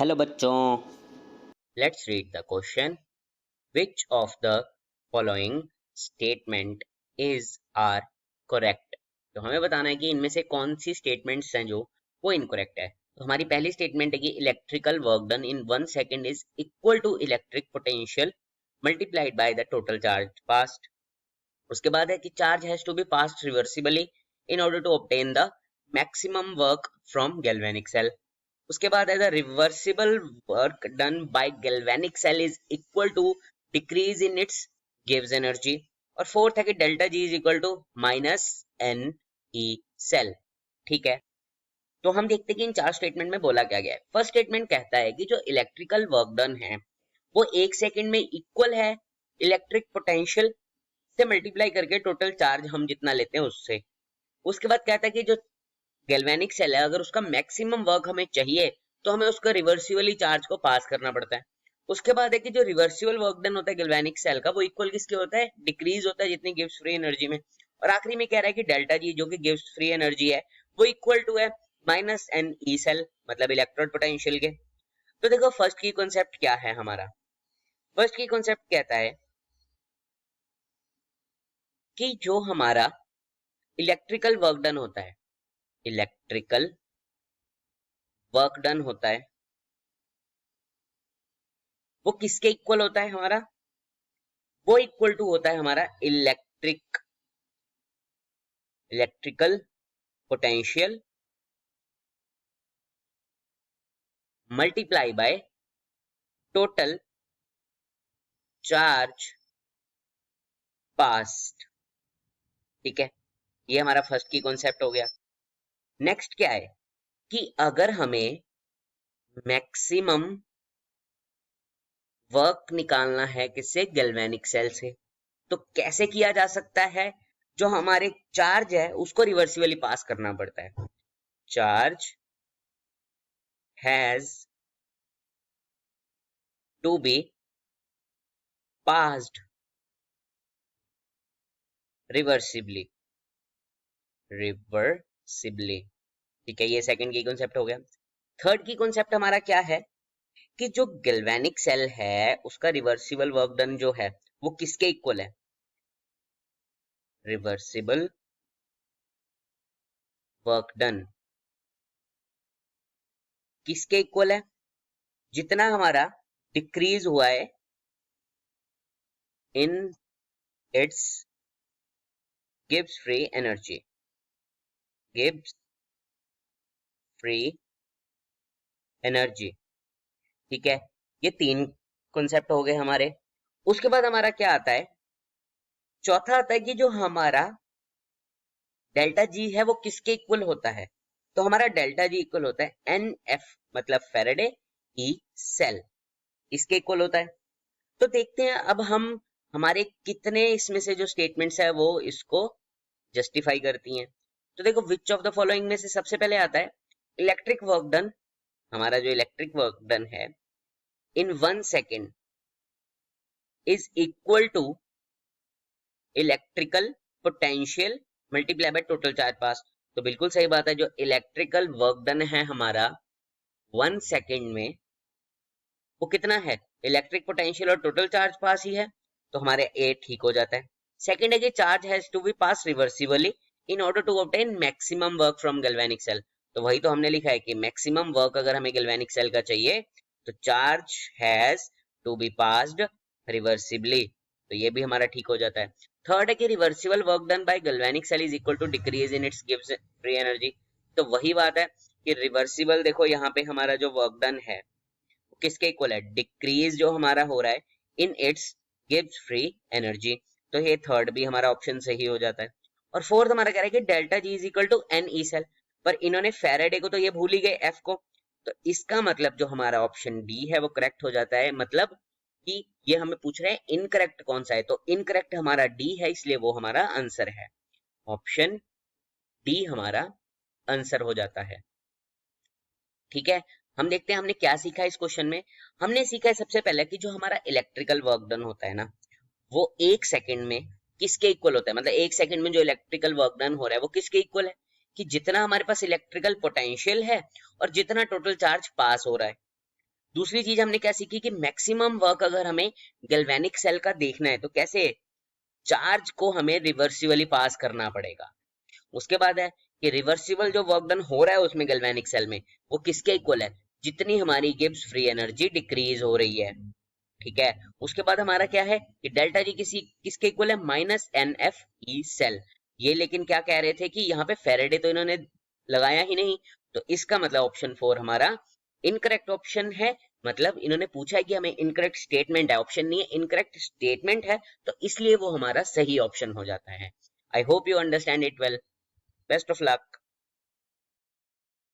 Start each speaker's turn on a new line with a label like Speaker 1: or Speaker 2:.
Speaker 1: Hello बच्चों,
Speaker 2: Let's read the question. Which of the following statement is are correct? तो हमें बताना है कि इनमें से कौन सी स्टेटमेंट्स हैं जो वो इनकरेक्ट है। तो हमारी पहली स्टेटमेंट है कि electrical work done in 1 second is equal to electric potential multiplied by the total charge passed. उसके बाद है कि charge has to be passed reversibly in order to obtain the maximum work from galvanic cell. उसके बाद है the reversible work done by galvanic cell is equal to decrease in its गिव्स energy. और fourth है कि delta G is equal to minus N E cell. ठीक है, तो हम देखते हैं कि इन चार स्टेटमेंट में बोला क्या गया है। फर्स्ट स्टेटमेंट कहता है कि जो इलेक्ट्रिकल वर्क डन है वो 1 सेकेंड में इक्वल है इलेक्ट्रिक पोटेंशियल से मल्टीप्लाई करके टोटल चार्ज हम जितना लेते हैं उससे। उसके बाद कहता है कि जो गैल्वेनिक सेल है अगर उसका मैक्सिमम वर्क हमें चाहिए तो हमें उसका रिवर्सिबली चार्ज को पास करना पड़ता है। उसके बाद है कि जो रिवर्सिबल वर्क डन होता है गैल्वेनिक सेल का वो इक्वल किसके होता है, डिक्रीज होता है जितनी गिव्स फ्री एनर्जी में। और आखिरी में कह रहा है कि डेल्टा जी जो कि गिव्स फ्री एनर्जी है वो इक्वल टू है माइनस एन ई सेल, मतलब इलेक्ट्रोड पोटेंशियल के। तो देखो फर्स्ट की कॉन्सेप्ट क्या है हमारा। फर्स्ट की कॉन्सेप्ट कहता है कि जो हमारा इलेक्ट्रिकल वर्क डन होता है, इलेक्ट्रिकल वर्क डन होता है वो किसके इक्वल होता है हमारा, वो इक्वल टू होता है हमारा electrical potential multiply by total charge past. ठीक है, ये हमारा फर्स्ट की कॉन्सेप्ट हो गया। नेक्स्ट क्या है कि अगर हमें मैक्सिमम वर्क निकालना है किससे, गैल्वेनिक सेल से, तो कैसे किया जा सकता है। जो हमारे चार्ज है उसको रिवर्सिबली पास करना पड़ता है। Charge has to be passed reversibly. ठीक है, ये सेकंड की कॉन्सेप्ट हो गया। थर्ड की कॉन्सेप्ट हमारा क्या है कि जो गैल्वेनिक सेल है उसका रिवर्सिबल वर्क डन जो है वो किसके इक्वल है, रिवर्सिबल वर्क डन किसके इक्वल है, जितना हमारा डिक्रीज हुआ है इन इट्स गिव्स free energy, gives free energy. ठीक है, ये तीन कॉन्सेप्ट हो गए हमारे। उसके बाद हमारा क्या आता है, चौथा आता है कि जो हमारा डेल्टा जी है वो किसके इक्वल होता है। तो हमारा डेल्टा जी इक्वल होता है एन एफ, मतलब फेरेडे ई सेल, इसके इक्वल होता है। तो देखते हैं अब हम हमारे कितने इसमें से जो स्टेटमेंट्स है वो इसको जस्टिफाई करती हैं। तो देखो विच ऑफ द फॉलोइंग में से सबसे पहले आता है इलेक्ट्रिक वर्क डन। हमारा जो इलेक्ट्रिक वर्क डन है in 1 second is equal to electrical potential multiply by total charge pass. तो बिल्कुल सही बात है, जो इलेक्ट्रिकल वर्क डन है हमारा 1 सेकेंड में वो कितना है, इलेक्ट्रिक पोटेंशियल और टोटल चार्ज पास ही है, तो हमारे ए ठीक हो जाता है। सेकंड है कि charge has to be pass reversibly in order to obtain maximum work from galvanic cell. तो वही तो हमने लिखा है कि मैक्सिमम वर्क अगर हमें गैल्वेनिक सेल का चाहिए तो charge has to be passed reversibly, तो ये भी हमारा ठीक हो जाता है। थर्ड है कि reversible work done by galvanic cell is equal to decrease in its गिव्स फ्री एनर्जी। तो वही बात है कि रिवर्सिबल, देखो यहाँ पे हमारा जो वर्क डन है किसके इक्वल है, डिक्रीज जो हमारा हो रहा है इन इट्स गिव्स फ्री एनर्जी। तो ये थर्ड भी हमारा ऑप्शन सही हो जाता है। और फोर्थ हमारा कह रहा है कि delta G is equal to n E cell, पर इन्होंने फेरेडे को तो ये भूल ही गए एफ को, तो इसका मतलब जो हमारा ऑप्शन डी है वो करेक्ट हो जाता है। मतलब कि ये हमें पूछ रहे हैं इनकरेक्ट कौन सा है, तो इनकरेक्ट हमारा डी है, इसलिए वो हमारा आंसर है। ऑप्शन डी हमारा आंसर हो जाता है। ठीक है, हम देखते हैं हमने क्या सीखा इस क्वेश्चन में। हमने सीखा है सबसे पहले कि जो हमारा इलेक्ट्रिकल वर्क डन होता है ना वो 1 सेकेंड में किसके इक्वल होता है, मतलब 1 सेकेंड में जो इलेक्ट्रिकल वर्क डन हो रहा है वो किसके इक्वल है, कि जितना हमारे पास इलेक्ट्रिकल पोटेंशियल है और जितना टोटल चार्ज पास हो रहा है। दूसरी चीज हमने क्या सीखी कि मैक्सिमम वर्क अगर हमें गैल्वेनिक सेल का देखना है तो कैसे, चार्ज को हमें रिवर्सिबली पास करना पड़ेगा। उसके बाद है कि रिवर्सिबल जो वर्क डन हो रहा है उसमें गैल्वेनिक सेल में, वो किसके इक्वल है, जितनी हमारी गिब्स फ्री एनर्जी डिक्रीज हो रही है। ठीक है, उसके बाद हमारा क्या है कि डेल्टा जी किसके इक्वल है, minus n F E cell. ये लेकिन क्या कह रहे थे कि यहाँ पे फेरेडे तो इन्होंने लगाया ही नहीं, तो इसका मतलब ऑप्शन 4 हमारा इनकरेक्ट ऑप्शन है। मतलब इन्होंने पूछा है कि हमें इनकरेक्ट स्टेटमेंट है, ऑप्शन नहीं है, इनकरेक्ट स्टेटमेंट है, तो इसलिए वो हमारा सही ऑप्शन हो जाता है। I hope you understand it well. Best of luck.